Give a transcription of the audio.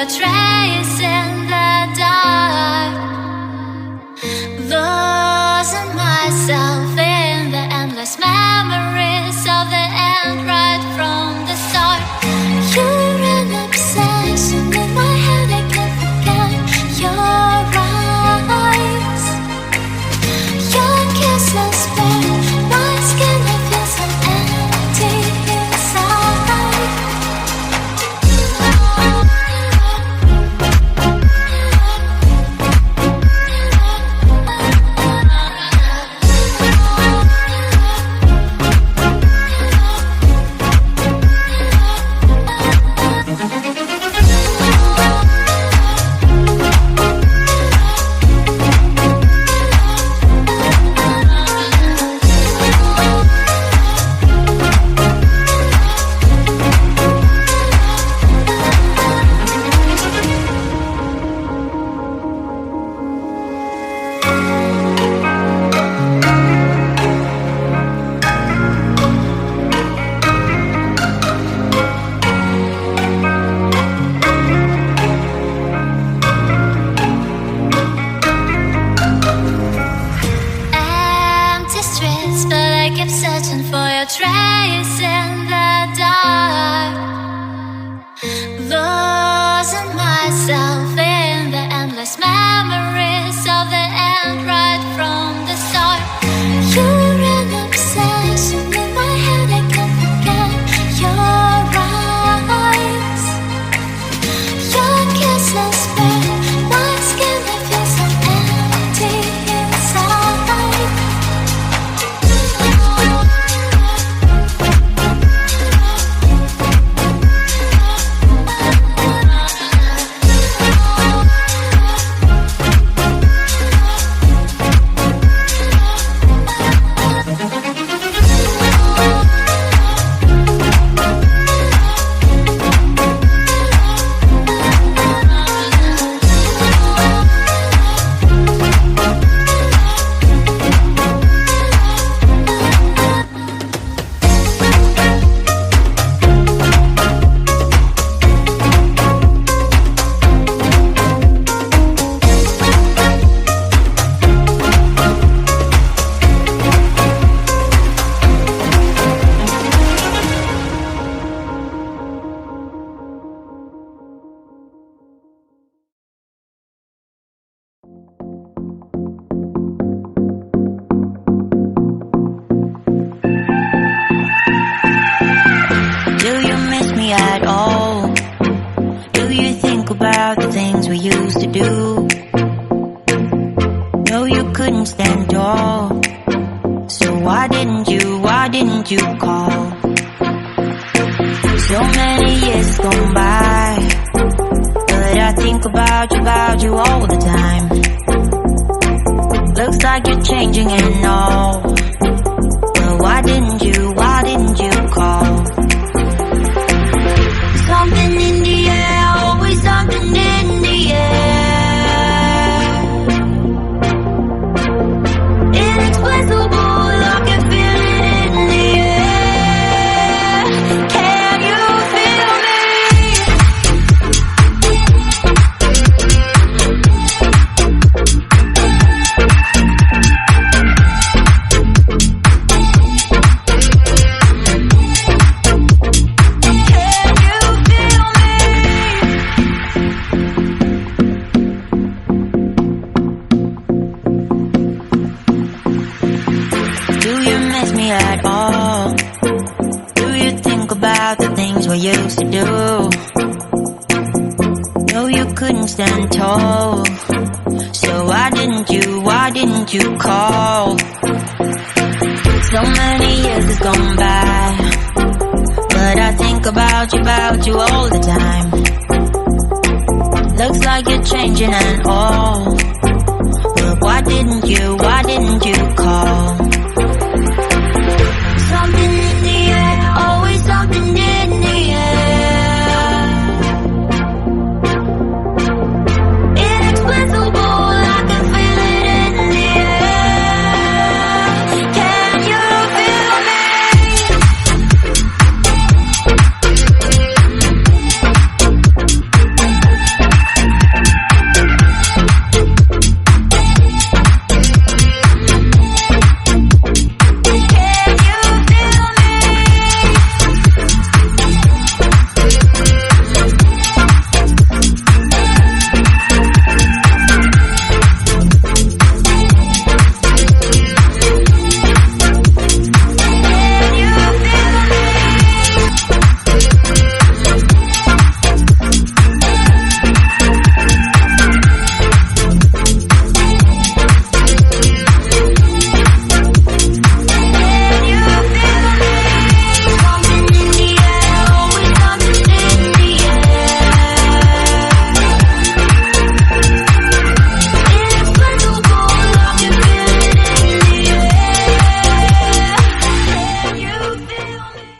your trace in the dark, losing myself in the endless memories of the end right from the start. You're an obsession in my head, I can't forget your eyes. Your kisses burn my skin, I feel so empty inside. Empty streets, but I keep searching for your trace in the dark, losing myself in the endless memories of the end right from the start. You're an obsession in my head, I can't forget your eyes. Your kisses burn my skin, I feel so empty inside. Do you miss me at all? Do you think about the things we used to do? No, you couldn't stand tall. So why didn't you call? So many years gone by, but I think about you all the time. Looks like you're changing and all, but why didn't you call? Something in the air, always something in the air. Inexplicable, I can feel it in the air. Can you feel me? At all? Do you think about the things we used to do? No, you couldn't stand tall. So why didn't you call? So many years has gone by, but I think about you all the time. Looks like you're changing and all, but why didn't you call?